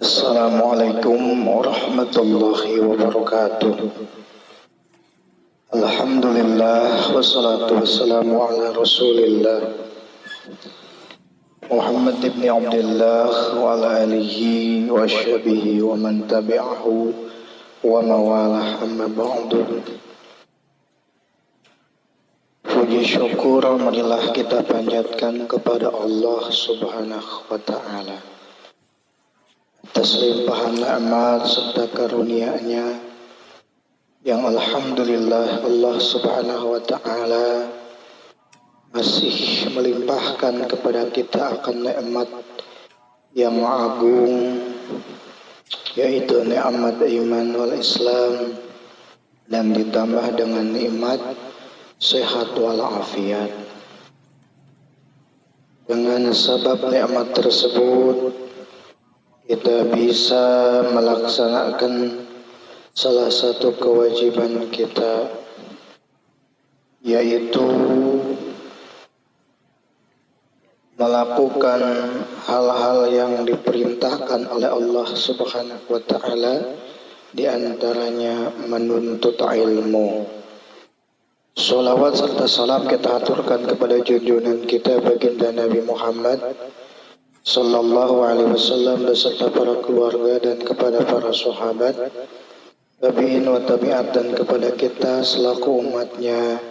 Assalamualaikum warahmatullahi wabarakatuh. Alhamdulillah wassalatu wassalamu ala Rasulillah Muhammad ibn Abdullah wa ala alihi wa ashabihi wa man tabi'ahu wa mawalah amma ba'du. Puji syukur marilah kita panjatkan kepada Allah Subhanahu wa ta'ala atas limpahan nikmat serta karunia-Nya yang alhamdulillah Allah Subhanahu wa ta'ala masih melimpahkan kepada kita akan nikmat yang agung, yaitu nikmat iman wal Islam, dan ditambah dengan nikmat sehat wal afiat. Dengan sebab nikmat tersebut kita bisa melaksanakan salah satu kewajiban kita, yaitu melakukan hal-hal yang diperintahkan oleh Allah Subhanahu wa ta'ala, di antaranya menuntut ilmu. Salawat serta salam kita aturkan kepada junjungan kita baginda Nabi Muhammad sallallahu alaihi wasallam beserta para keluarga dan kepada para sahabat, tabi'in wa tabi'at, dan kepada kita selaku umatnya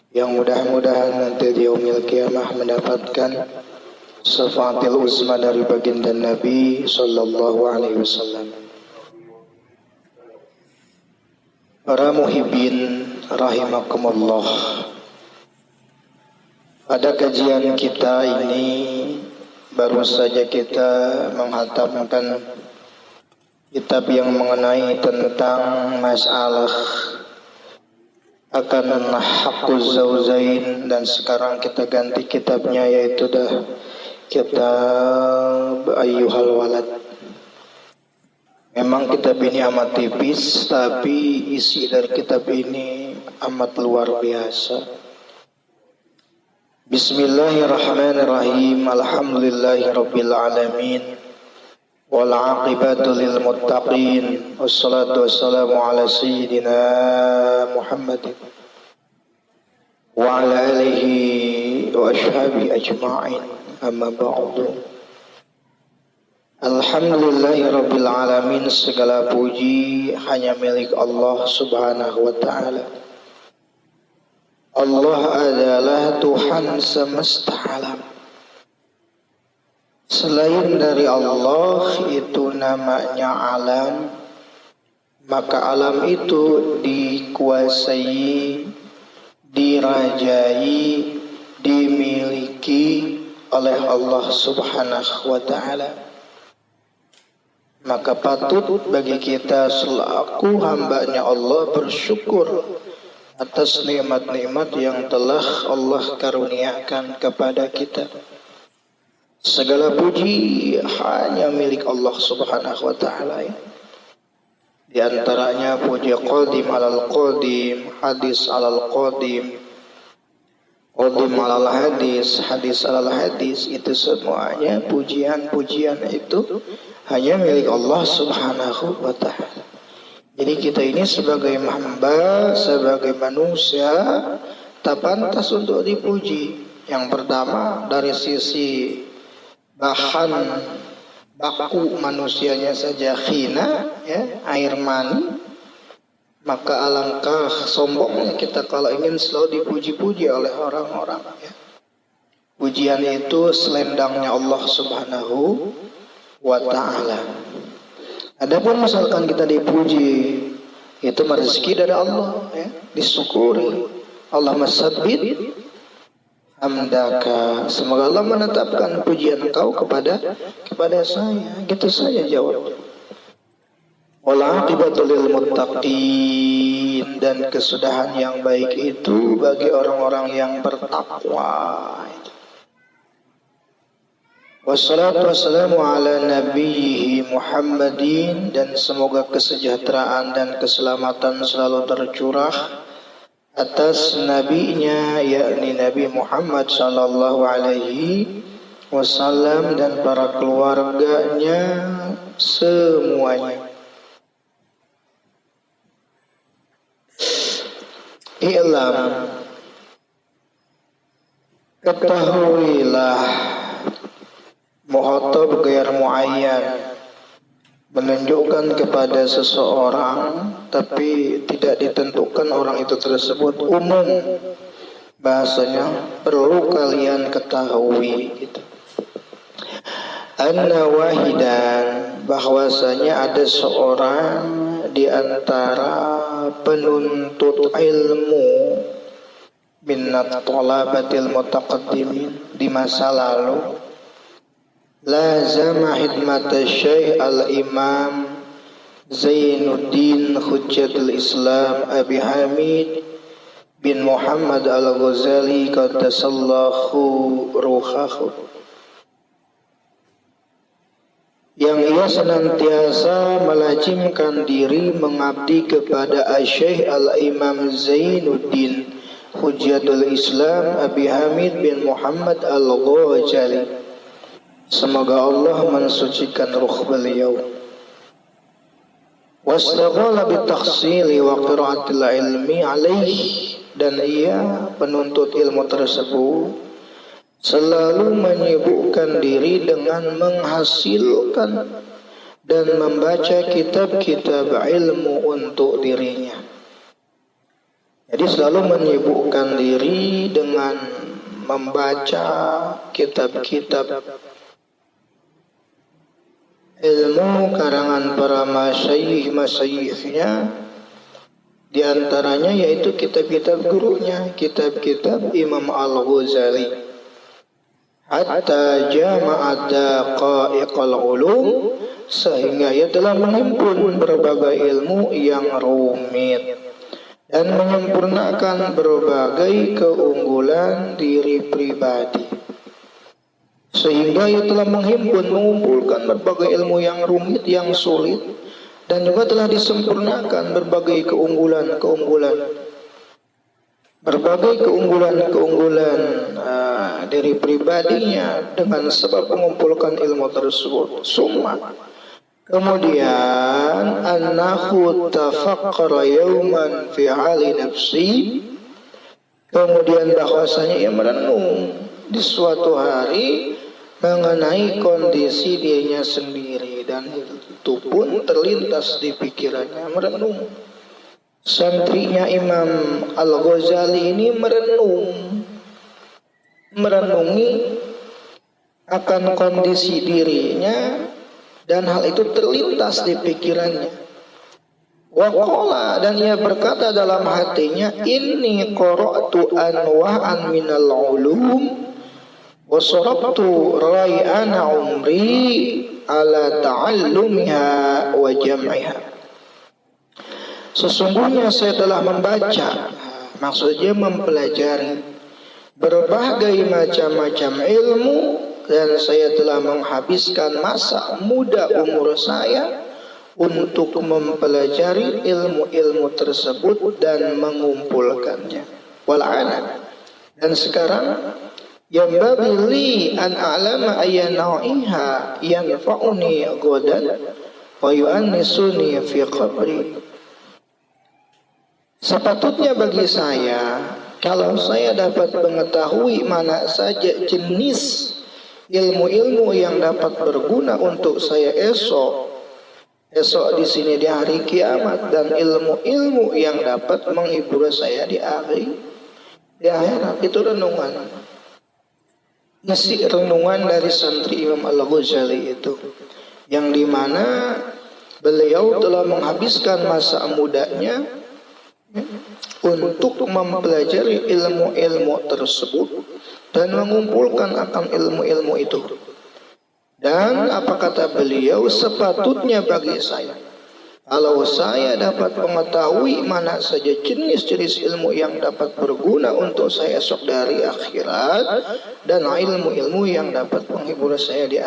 yang mudah-mudahan nanti di yaumil qiyamah mendapatkan syafaatil uzma dari baginda Nabi sallallahu alaihi wasallam. Para muhibbin rahimakumullah, pada kajian kita ini baru saja kita menghatamkan kitab yang mengenai tentang masalah akan haqquz zaujain, dan sekarang kita ganti kitabnya, yaitu kitab ayyuhal walad. Memang kitab ini amat tipis, tapi isi dari kitab ini amat luar biasa. Bismillahirrahmanirrahim. Alhamdulillahirabbil alamin. Wal 'aqibatu lil muttaqin. Wassalatu wassalamu ala sayyidina Muhammadin wa ala alihi wa ashabihi ajma'in. Amma ba'du. Alhamdulillahirabbil alamin. Segala puji hanya milik Allah Subhanahu wa ta'ala. Allah adalah Tuhan semesta alam. Selain dari Allah itu namanya alam, maka alam itu dikuasai, dirajai, dimiliki oleh Allah Subhanahu wa ta'ala. Maka patut bagi kita selaku hambanya Allah bersyukur atas nikmat-nikmat yang telah Allah karuniakan kepada kita. Segala puji hanya milik Allah Subhanahu wa ta'ala. Di antaranya puji qadim alal qadim, hadis alal qadim, qadim alal hadis, hadis alal hadis. Itu semuanya pujian-pujian itu hanya milik Allah Subhanahu wa ta'ala. Jadi kita ini sebagai hamba, sebagai manusia, tak pantas untuk dipuji. Yang pertama dari sisi bahan baku manusianya saja khina, ya, air mani. Maka alangkah sombongnya kita kalau ingin selalu dipuji-puji oleh orang-orang, ya. Pujian itu selendangnya Allah Subhanahu wa ta'ala. Adapun misalkan kita dipuji, itu rezeki dari Allah, ya, disyukuri. Allahumma sabbit hamdaka, semoga Allah menetapkan pujian engkau kepada saya. Gitu saja jawabnya. Wal 'aqibatu lil muttaqin, dan kesudahan yang baik itu bagi orang-orang yang bertakwa. Wassalatu wassalamu ala nabiyhi Muhammadin, dan semoga kesejahteraan dan keselamatan selalu tercurah atas nabinya, yakni Nabi Muhammad sallallahu alaihi wasallam dan para keluarganya semuanya. I'lam, ketahuilah, muhatab ghair muayyan, menunjukkan kepada seseorang tapi tidak ditentukan orang itu tersebut, umum, bahasanya perlu kalian ketahui gitu. Anna wahidan, bahwasanya ada seorang di antara penuntut ilmu minnat thalabatil mutaqaddimin di masa lalu, lazama khidmat Syekh al-Imam Zainuddin Hujjatul Islam Abi Hamid bin Muhammad al-Ghazali qaddasallahu ruhahu, yang ia senantiasa melazimkan diri mengabdi kepada Syekh al-Imam Zainuddin Hujjatul Islam Abi Hamid bin Muhammad al-Ghazali. Semoga Allah mensucikan ruh beliau. Wastaghala bitakhsili wa qiraatil ilmi alaih, dan ia penuntut ilmu tersebut selalu menyibukkan diri dengan menghasilkan dan membaca kitab-kitab ilmu untuk dirinya. Jadi selalu menyibukkan diri dengan membaca kitab-kitab ilmu karangan para masyayikh-masyayikhnya, di antaranya yaitu kitab-kitab gurunya, kitab-kitab Imam Al-Ghazali. Hatta jama'at daqa'iqal ulum, sehingga ia telah menghimpun berbagai ilmu yang rumit dan menyempurnakan berbagai keunggulan diri pribadi. Sehingga ia telah menghimpun, mengumpulkan berbagai ilmu yang rumit, yang sulit, dan juga telah disempurnakan berbagai keunggulan-keunggulan dari pribadinya dengan sebab mengumpulkan ilmu tersebut. Kemudian annahu tafakkara yawman fi hali nafsi, kemudian bahwasanya ia merenung di suatu hari mengenai kondisi dirinya sendiri, dan itu pun terlintas di pikirannya, merenung. Santrinya Imam Al-Ghazali ini merenungi akan kondisi dirinya, dan hal itu terlintas di pikirannya. Waqala, dan ia berkata dalam hatinya, inni qara'tu anwa'an minal ulum wa sarabtu ray'ana umri ala ta'allumiha wa jam'iha. Sesungguhnya saya telah membaca, maksudnya mempelajari berbagai macam-macam ilmu, dan saya telah menghabiskan masa muda umur saya untuk mempelajari ilmu-ilmu tersebut dan mengumpulkannya. Wal'ana, dan sekarang yang bagi an a'lama ayyana'iha yanfa'uni ghadan wa yu'annisuni fi qabri. Sepatutnya bagi saya, kalau saya dapat mengetahui mana saja jenis ilmu-ilmu yang dapat berguna untuk saya esok di sini di hari kiamat, dan ilmu-ilmu yang dapat menghibur saya di akhirat. Itu renungan, isi renungan dari santri Imam Al-Ghazali itu, yang dimana beliau telah menghabiskan masa mudanya untuk mempelajari ilmu-ilmu tersebut dan mengumpulkan akan ilmu-ilmu itu. Dan apa kata beliau, sepatutnya bagi saya, kalau saya dapat mengetahui mana saja jenis-jenis ilmu yang dapat berguna untuk saya esok dari akhirat, dan ilmu-ilmu yang dapat menghibur saya di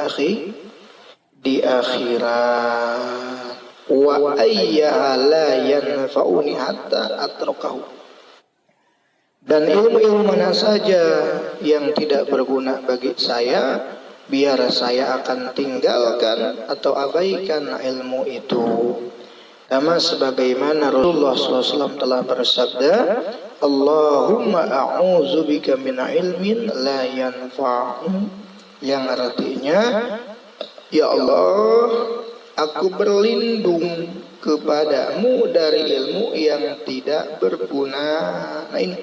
akhirat. Wa ayyaha la yanfa'uni hatta atrakahu, dan ilmu-ilmu mana saja yang tidak berguna bagi saya, biar saya akan tinggalkan atau abaikan ilmu itu. Kama sebagaimana Rasulullah SAW telah bersabda, Allahumma a'udzubika min ilmin la yanfa'u, yang artinya, ya Allah, aku berlindung kepadamu dari ilmu yang tidak berguna. Nah, ini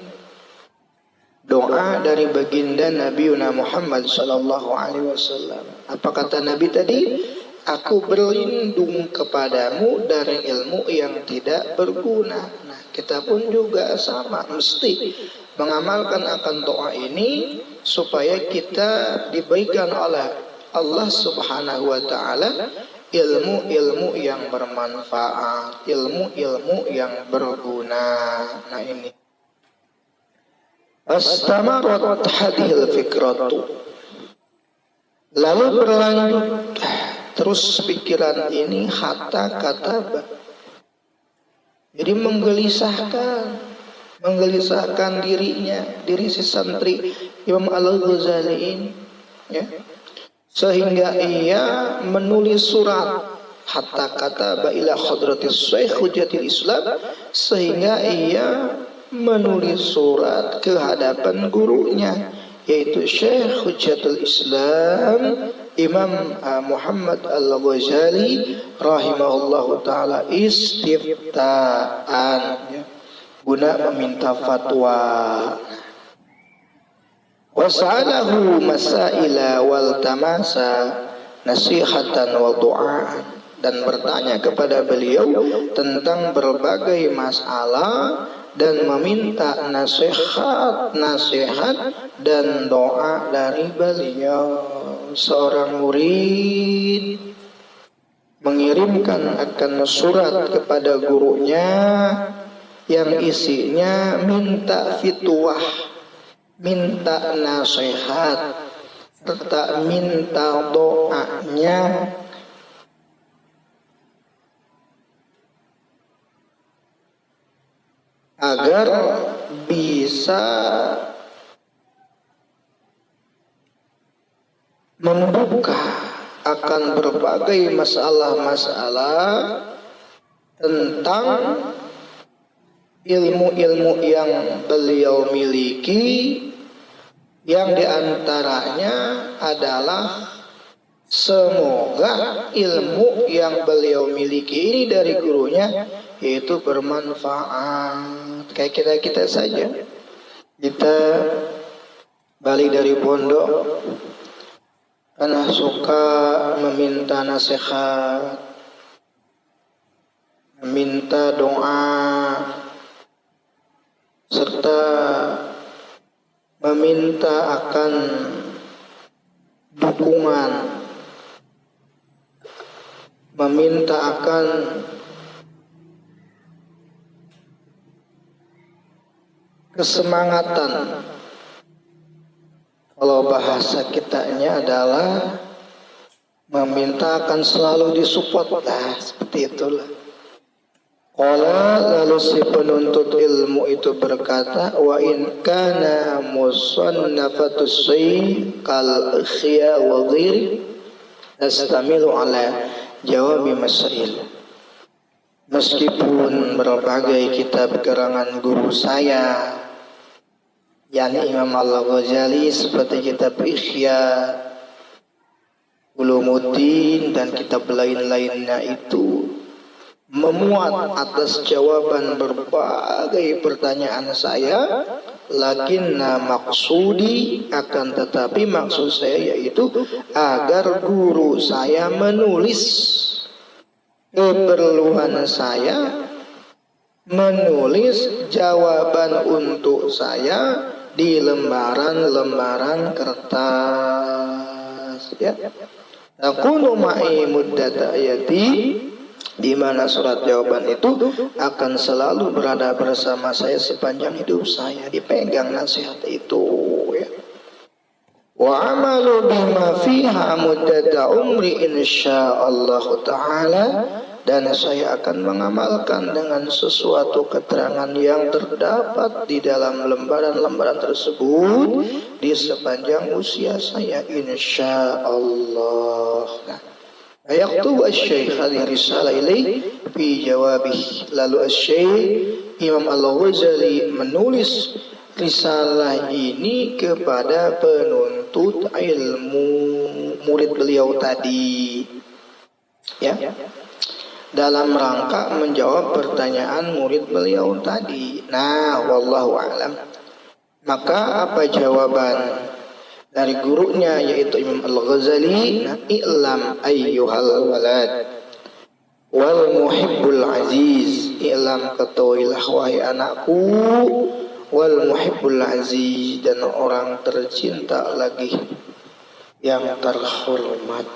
doa dari baginda Nabi Muhammad SAW. Apa kata Nabi tadi? Aku berlindung kepadamu dari ilmu yang tidak berguna. Nah, kita pun juga sama, mesti mengamalkan akan doa ini supaya kita diberikan oleh Allah Subhanahu wa taala ilmu-ilmu yang bermanfaat, ilmu-ilmu yang berguna. Nah, ini astamarat hadhil fikratu, lalu berlanjut terus pikiran ini hatta kata, jadi menggelisahkan diri si santri Imam Al-Ghazali ini, ya, sehingga ia menulis surat hatta kata ila hadratis Syekh Hujjatul Islam, sehingga ia menulis surat ke hadapan gurunya, yaitu Syekh Hujjatul Islam Imam Muhammad Al-Ghazali rahimahullahu taala, istiftaan, ya, guna meminta fatwa. Wasa'alahu masaila wal tamasa nasihatan wa du'aan, dan bertanya kepada beliau tentang berbagai masalah dan meminta nasihat dan doa dari beliau. Seorang murid mengirimkan akan surat kepada gurunya yang isinya minta fitwah, minta nasihat, serta minta doanya agar bisa membuka akan berbagai masalah-masalah tentang ilmu-ilmu yang beliau miliki, yang diantaranya adalah semoga ilmu yang beliau miliki ini dari gurunya yaitu bermanfaat. Kayak kita saja, kita balik dari pondok karena suka meminta nasihat, meminta doa, serta meminta akan dukungan, meminta akan kesemangatan. Kalau bahasa kitanya adalah meminta akan selalu disupport, seperti itulah. Lalu si penuntut ilmu itu berkata, wa in kana musannafatus syai' kal khia wa ghairi astamilu ala jawabi masail. Meskipun berbagai kitab gerangan guru saya, yakni Imam Al-Ghazali, seperti kitab Ihya Ulumuddin dan kitab lain-lainnya itu memuat atas jawaban berbagai pertanyaan saya, lakinna maksudi, akan tetapi maksud saya yaitu agar guru saya menulis keperluan saya, menulis jawaban untuk saya di lembaran-lembaran kertas, ya. Takunu ma'i muddata ayati, di mana surat jawaban itu akan selalu berada bersama saya sepanjang hidup saya, dipegang nasihat itu, ya. Wa amalu bima fiha muddata umri insyaallah taala, dan saya akan mengamalkan dengan sesuatu keterangan yang terdapat di dalam lembaran-lembaran tersebut di sepanjang usia saya, insya Allah. Ayaktu asy-syaikh hadhihi risalah ilaih fi jawabih. Lalu asy-syaikh Imam Al-Ghazali menulis risalah ini kepada penuntut ilmu, murid beliau tadi, ya, dalam rangka menjawab pertanyaan murid beliau tadi. Nah, wallahu a'lam. Maka apa jawaban dari gurunya, yaitu Imam Al-Ghazali? I'lam ayyuhal walad wal muhibbul aziz. I'lam, ketahuilah wahai anakku, wal muhibbul aziz, dan orang tercinta lagi yang terhormat.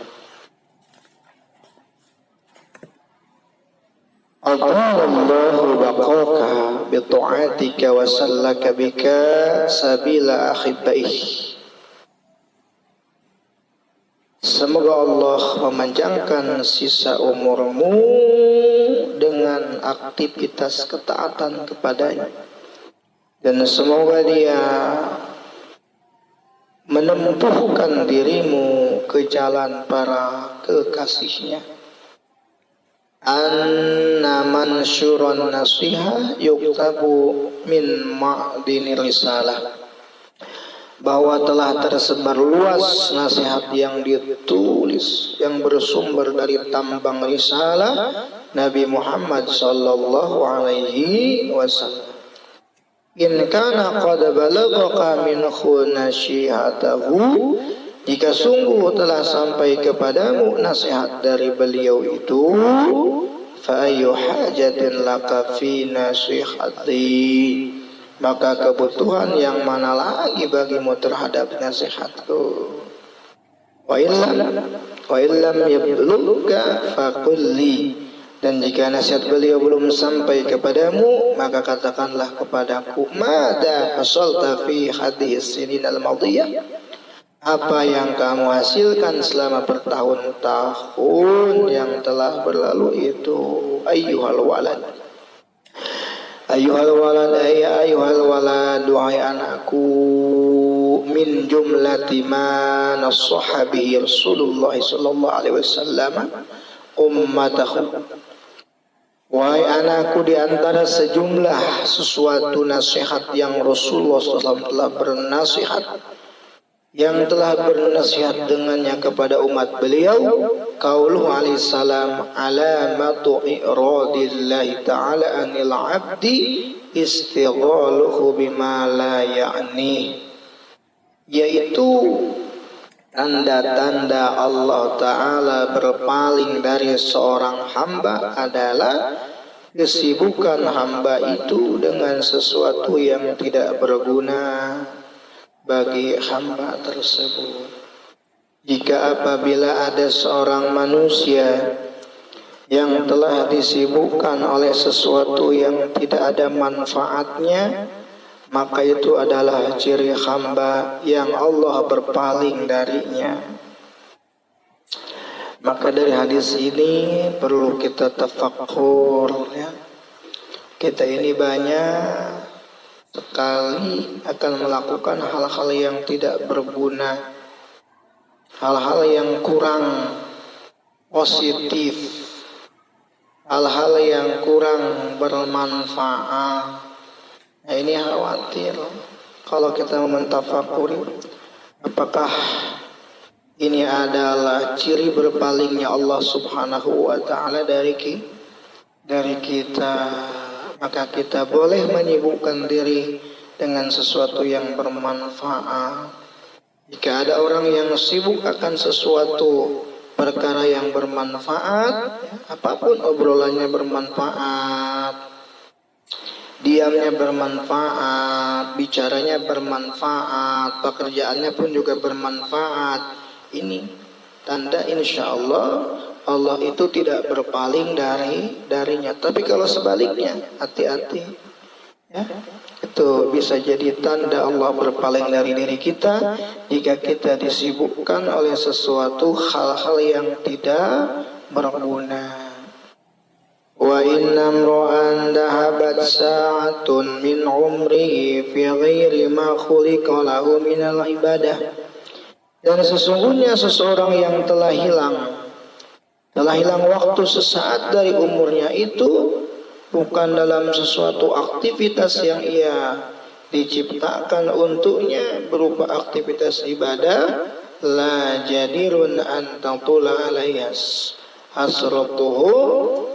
Allahu baqaka bi ta'atika wa sallaka bika sabila akhibbaih. Semoga Allah memanjangkan sisa umurmu dengan aktivitas ketaatan kepadanya, dan semoga Dia menempuhkan dirimu ke jalan para kekasihnya. Anna mansyurun nasihah yuktabu min ma'dini risalah, bahwa telah tersebar luas nasihat yang ditulis yang bersumber dari tambang risalah Nabi Muhammad sallallahu alaihi wasallam. In kana qad balaghaka min khunashihatahu, jika sungguh telah sampai kepadamu nasihat dari beliau itu, fa ayyu hajatin laka fi nasihati, maka kebutuhan yang mana lagi bagimu terhadap nasihatku. Wa illam yablugka faqulli, dan jika nasihat beliau belum sampai kepadamu, maka katakanlah kepadaku, mada hasalta fi hadhihi sinin al-madiyah, apa yang kamu hasilkan selama bertahun-tahun yang telah berlalu itu. Ayyuhal walad, ayyuhal walad, ayyuhal walad, wahai anakku, min jumlati ma nassaha bihi Rasulullah sallallahu alaihi wasallam ummatahu. Wahai anakku, di antara sejumlah sesuatu nasihat yang Rasulullah SAW telah bernasihat, yang telah bernasihat dengannya kepada umat beliau, qauluhu alaihi salam, alamatu i'radillahi ta'ala anil 'abdi istighaluhu bima la ya'ni, yaitu tanda-tanda Allah Ta'ala berpaling dari seorang hamba adalah kesibukan hamba itu dengan sesuatu yang tidak berguna bagi hamba tersebut. Jika apabila ada seorang manusia yang telah disibukkan oleh sesuatu yang tidak ada manfaatnya, maka itu adalah ciri hamba yang Allah berpaling darinya. Maka dari hadis ini perlu kita tafakkur, ya. Kita ini banyak sekali akan melakukan hal-hal yang tidak berguna, hal-hal yang kurang positif, hal-hal yang kurang bermanfaat. Nah, ini khawatir kalau kita mentafakuri, apakah ini adalah ciri berpalingnya Allah Subhanahu wa Ta'ala dari kita. Maka kita boleh menyibukkan diri dengan sesuatu yang bermanfaat. Jika ada orang yang sibuk akan sesuatu perkara yang bermanfaat, apapun obrolannya bermanfaat, diamnya bermanfaat, bicaranya bermanfaat, pekerjaannya pun juga bermanfaat, ini tanda insya Allah Allah itu tidak berpaling darinya. Tapi kalau sebaliknya, hati-hati, ya. Itu bisa jadi tanda Allah berpaling dari diri kita jika kita disibukkan oleh sesuatu hal-hal yang tidak berguna. wa inna imra'an dhahabat sa'atun min umrihi fi ghairi ma khuliqa lahu minal ibadah. Dan sesungguhnya seseorang yang telah hilang waktu sesaat dari umurnya itu bukan dalam sesuatu aktivitas yang ia diciptakan untuknya berupa aktivitas ibadah, la jadirun an tatula alayas hasratuhu,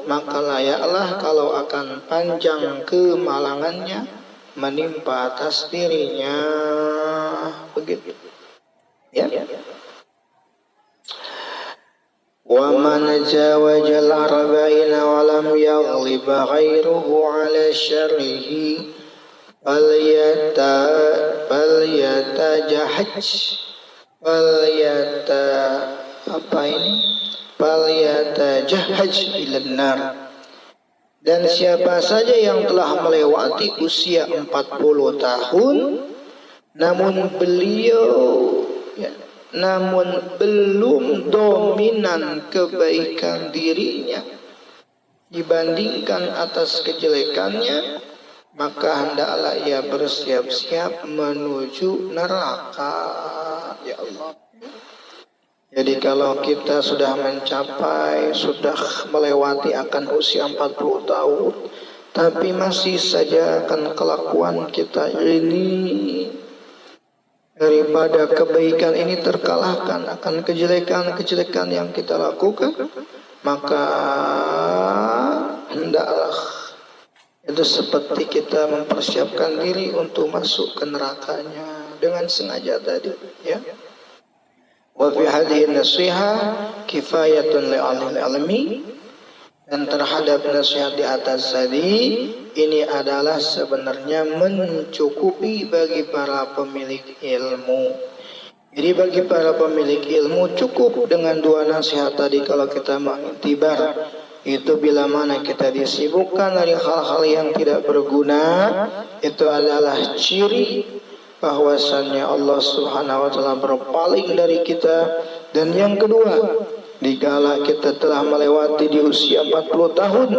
maka layaklah kalau akan panjang kemalangannya menimpa atas dirinya. Begitu ya. Wa man jawajal arba'ina wa lam yaghlib ghairuhu ala syarrihi falyatahaj ilan nar. Dan siapa saja yang telah melewati usia 40 tahun namun belum dominan kebaikan dirinya dibandingkan atas kejelekannya, maka hendaklah ia bersiap-siap menuju neraka. Ya Allah. Jadi kalau kita sudah melewati akan usia 40 tahun, tapi masih saja akan kelakuan kita ini daripada kebaikan ini terkalahkan akan kejelekan-kejelekan yang kita lakukan, maka hendaklah itu seperti kita mempersiapkan diri untuk masuk ke nerakanya dengan sengaja tadi, ya. Wa fi hadhihi nasiha kifayatun li ahli ilmi, dan terhadap nasihat di atas tadi ini adalah sebenarnya mencukupi bagi para pemilik ilmu. Jadi bagi para pemilik ilmu cukup dengan dua nasihat tadi kalau kita mengiktibar. Itu bila mana kita disibukkan dari hal-hal yang tidak berguna, itu adalah ciri bahwasannya Allah Subhanahu wa taala berpaling dari kita. Dan yang kedua, dikala kita telah melewati di usia 40 tahun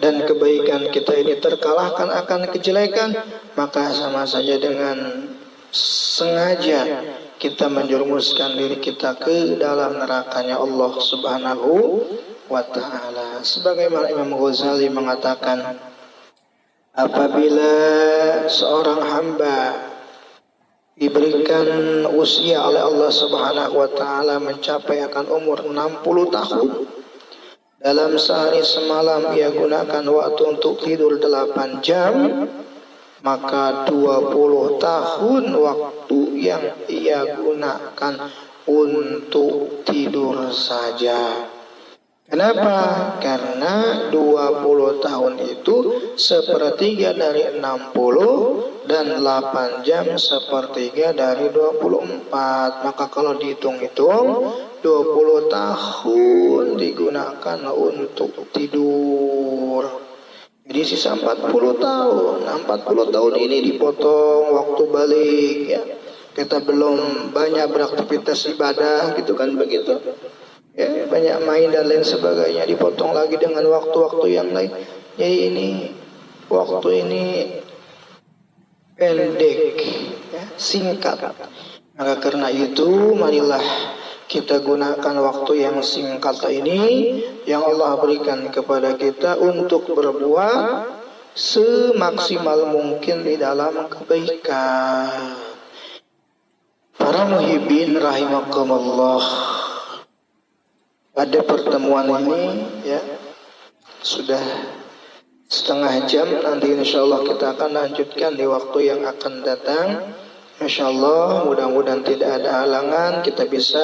dan kebaikan kita ini terkalahkan akan kejelekan, maka sama saja dengan sengaja kita menjerumuskan diri kita ke dalam nerakanya Allah Subhanahu wa ta'ala. Sebagaimana Imam Ghazali mengatakan, apabila seorang hamba diberikan usia oleh Allah Subhanahu wa ta'ala mencapai akan umur 60 tahun, dalam sehari semalam ia gunakan waktu untuk tidur 8 jam, maka 20 tahun waktu yang ia gunakan untuk tidur saja. Kenapa? Karena 20 tahun itu sepertiga dari 60 dan 8 jam sepertiga dari 24. Maka kalau dihitung-hitung 20 tahun digunakan untuk tidur. Jadi sisa 40 tahun. Nah, 40 tahun ini dipotong waktu balik, ya. Kita belum banyak beraktivitas ibadah, gitu kan, begitu. Ya, banyak main dan lain sebagainya, dipotong lagi dengan waktu-waktu yang lain. Jadi ini waktu ini pendek, ya, singkat. Maka karena itu marilah kita gunakan waktu yang singkat ini yang Allah berikan kepada kita untuk berbuat semaksimal mungkin di dalam kebaikan. Para muhibbin rahimakumullah, pada pertemuan ini, ya, sudah setengah jam. Nanti insyaallah kita akan lanjutkan di waktu yang akan datang. Insyaallah mudah-mudahan tidak ada halangan, kita bisa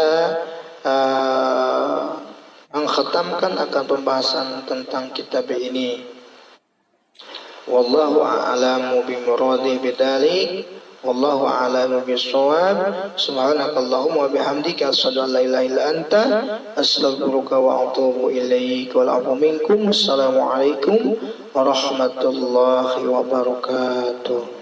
mengkhatamkan akan pembahasan tentang kitab ini. Wallahu a'lamu bimuradi bidzalik. Wallahu a'lamu bis-shawab. Subhanakallahumma wa bihamdika asyhadu an la ilaha illa anta astaghfiruka wa atubu ilaik. Wal 'afwu minkum. Assalamualaikum warahmatullahi wabarakatuh.